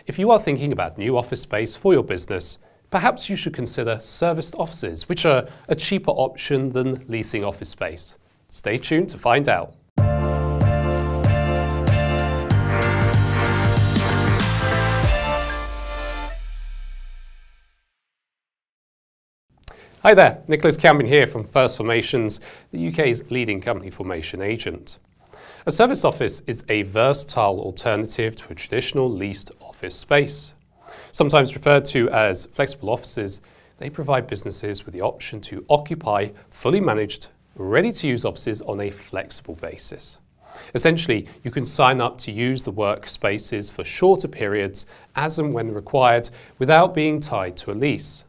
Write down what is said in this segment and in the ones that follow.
If you are thinking about new office space for your business, perhaps you should consider serviced offices, which are a cheaper option than leasing office space. Stay tuned to find out. Hi there, Nicholas Campion here from First Formations, the UK's leading company formation agent. A serviced office is a versatile alternative to a traditional leased office space. Sometimes referred to as flexible offices, they provide businesses with the option to occupy fully managed, ready-to-use offices on a flexible basis. Essentially, you can sign up to use the workspaces for shorter periods as and when required without being tied to a lease.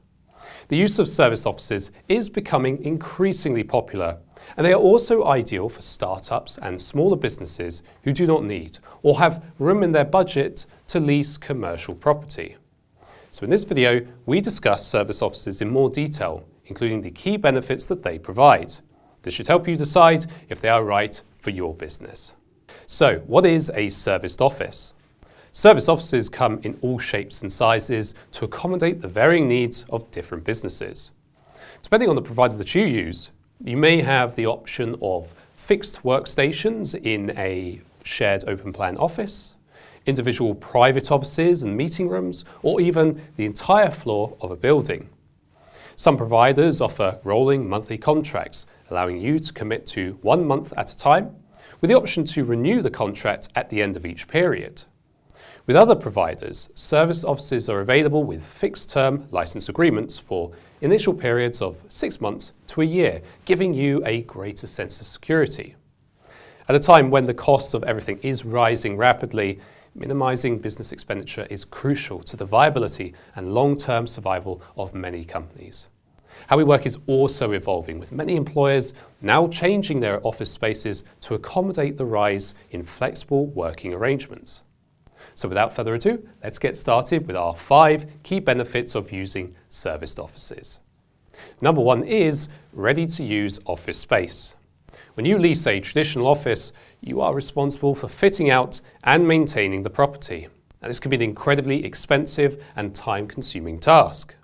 The use of serviced offices is becoming increasingly popular, and they are also ideal for startups and smaller businesses who do not need or have room in their budget to lease commercial property. So in this video, we discuss serviced offices in more detail, including the key benefits that they provide. This should help you decide if they are right for your business. So, what is a serviced office? Serviced offices come in all shapes and sizes to accommodate the varying needs of different businesses. Depending on the provider that you use, you may have the option of fixed workstations in a shared open plan office, individual private offices and meeting rooms, or even the entire floor of a building. Some providers offer rolling monthly contracts, allowing you to commit to 1 month at a time, with the option to renew the contract at the end of each period. With other providers, serviced offices are available with fixed-term license agreements for initial periods of 6 months to a year, giving you a greater sense of security. At a time when the cost of everything is rising rapidly, minimizing business expenditure is crucial to the viability and long-term survival of many companies. How we work is also evolving, with many employers now changing their office spaces to accommodate the rise in flexible working arrangements. So without further ado, let's get started with our 5 key benefits of using serviced offices. Number 1 is ready-to-use office space. When you lease a traditional office, you are responsible for fitting out and maintaining the property. And this can be an incredibly expensive and time-consuming task.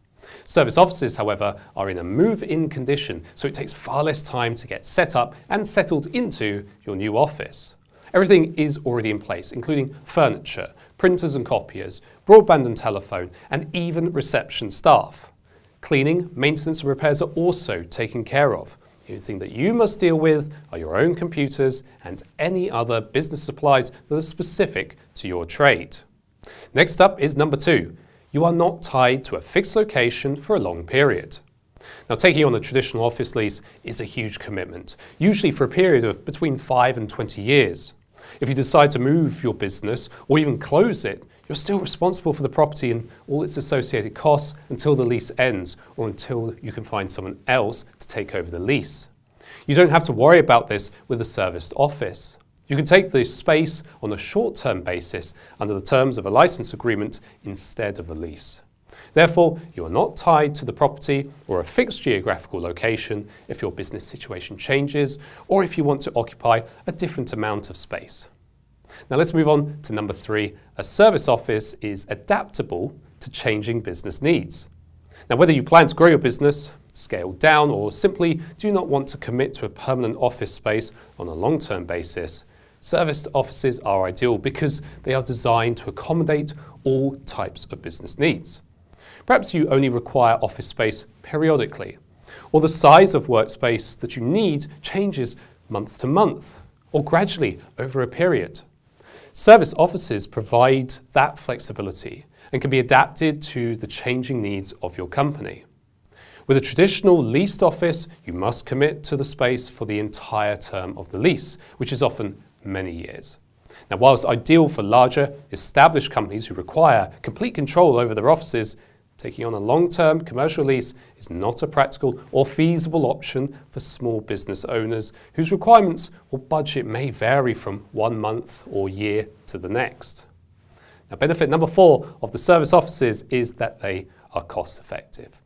Serviced offices, however, are in a move-in condition, so it takes far less time to get set up and settled into your new office. Everything is already in place, including furniture, printers and copiers, broadband and telephone, and even reception staff. Cleaning, maintenance and repairs are also taken care of. The only thing that you must deal with are your own computers and any other business supplies that are specific to your trade. Next up is number 2. You are not tied to a fixed location for a long period. Now, taking on a traditional office lease is a huge commitment, usually for a period of between 5 and 20 years. If you decide to move your business or even close it, you're still responsible for the property and all its associated costs until the lease ends or until you can find someone else to take over the lease. You don't have to worry about this with a serviced office. You can take the space on a short-term basis under the terms of a license agreement instead of a lease. Therefore, you are not tied to the property or a fixed geographical location if your business situation changes or if you want to occupy a different amount of space. Now let's move on to number 3. A serviced office is adaptable to changing business needs. Now, whether you plan to grow your business, scale down, or simply do not want to commit to a permanent office space on a long-term basis, serviced offices are ideal because they are designed to accommodate all types of business needs. Perhaps you only require office space periodically, or the size of workspace that you need changes month to month, or gradually over a period. Serviced offices provide that flexibility and can be adapted to the changing needs of your company. With a traditional leased office, you must commit to the space for the entire term of the lease, which is often many years. Now, whilst ideal for larger, established companies who require complete control over their offices, taking on a long-term commercial lease is not a practical or feasible option for small business owners whose requirements or budget may vary from 1 month or year to the next. Now, benefit number 4 of the serviced offices is that they are cost-effective.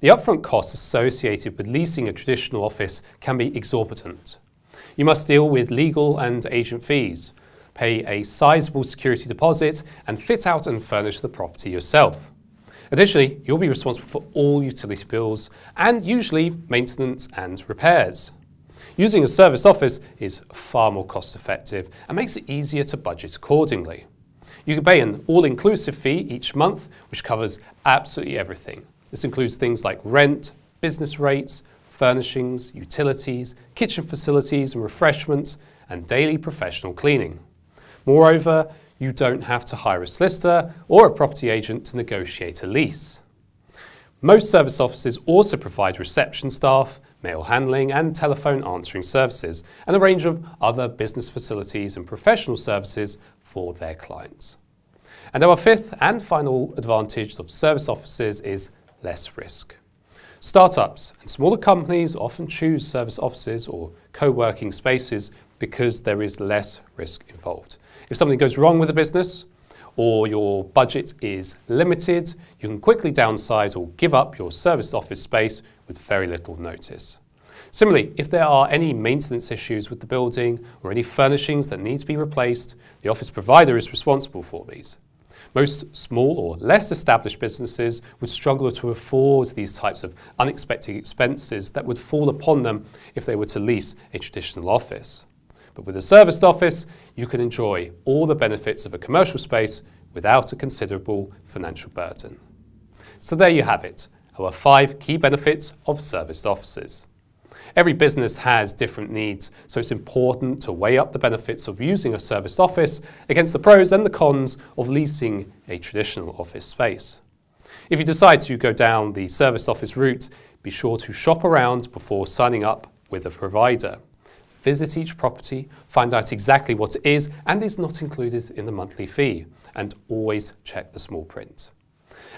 The upfront costs associated with leasing a traditional office can be exorbitant. You must deal with legal and agent fees, pay a sizable security deposit, and fit out and furnish the property yourself. Additionally, you'll be responsible for all utility bills and usually maintenance and repairs. Using a serviced office is far more cost effective and makes it easier to budget accordingly. You can pay an all-inclusive fee each month, which covers absolutely everything. This includes things like rent, business rates, furnishings, utilities, kitchen facilities and refreshments, and daily professional cleaning. Moreover, you don't have to hire a solicitor or a property agent to negotiate a lease. Most service offices also provide reception staff, mail handling and telephone answering services, and a range of other business facilities and professional services for their clients. And our fifth and final advantage of service offices is less risk. Startups and smaller companies often choose service offices or co-working spaces because there is less risk involved. If something goes wrong with a business or your budget is limited, you can quickly downsize or give up your serviced office space with very little notice. Similarly, if there are any maintenance issues with the building or any furnishings that need to be replaced, the office provider is responsible for these. Most small or less established businesses would struggle to afford these types of unexpected expenses that would fall upon them if they were to lease a traditional office. But with a serviced office, you can enjoy all the benefits of a commercial space without a considerable financial burden. So there you have it, our 5 key benefits of serviced offices. Every business has different needs, so it's important to weigh up the benefits of using a serviced office against the pros and the cons of leasing a traditional office space. If you decide to go down the serviced office route, be sure to shop around before signing up with a provider. Visit each property, find out exactly what is and is not included in the monthly fee, and always check the small print.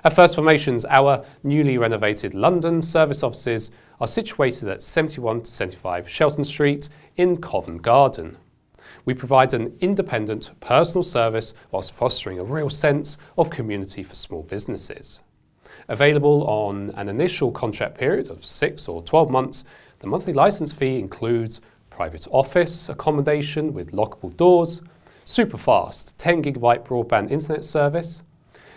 At First Formations, our newly renovated London service offices are situated at 71 to 75 Shelton Street in Covent Garden. We provide an independent personal service whilst fostering a real sense of community for small businesses. Available on an initial contract period of 6 or 12 months, the monthly licence fee includes private office accommodation with lockable doors, super fast 10 GB broadband internet service,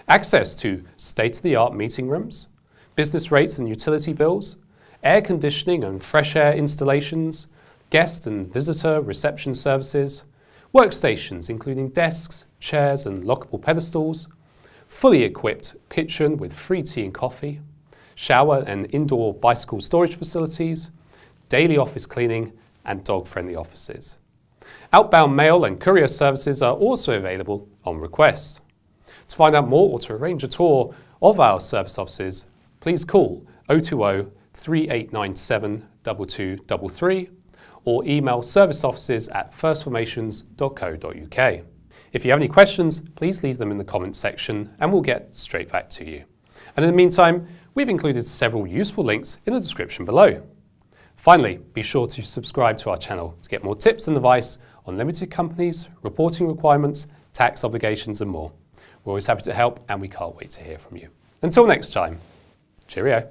access to state-of-the-art meeting rooms, business rates and utility bills, air conditioning and fresh air installations, guest and visitor reception services, workstations including desks, chairs and lockable pedestals, fully equipped kitchen with free tea and coffee, shower and indoor bicycle storage facilities, daily office cleaning and dog-friendly offices. Outbound mail and courier services are also available on request. To find out more or to arrange a tour of our service offices, please call 020 3897 2233 or email serviceoffices@firstformations.co.uk. If you have any questions, please leave them in the comments section and we'll get straight back to you. And in the meantime, we've included several useful links in the description below. Finally, be sure to subscribe to our channel to get more tips and advice on limited companies, reporting requirements, tax obligations and more. We're always happy to help and we can't wait to hear from you. Until next time, cheerio.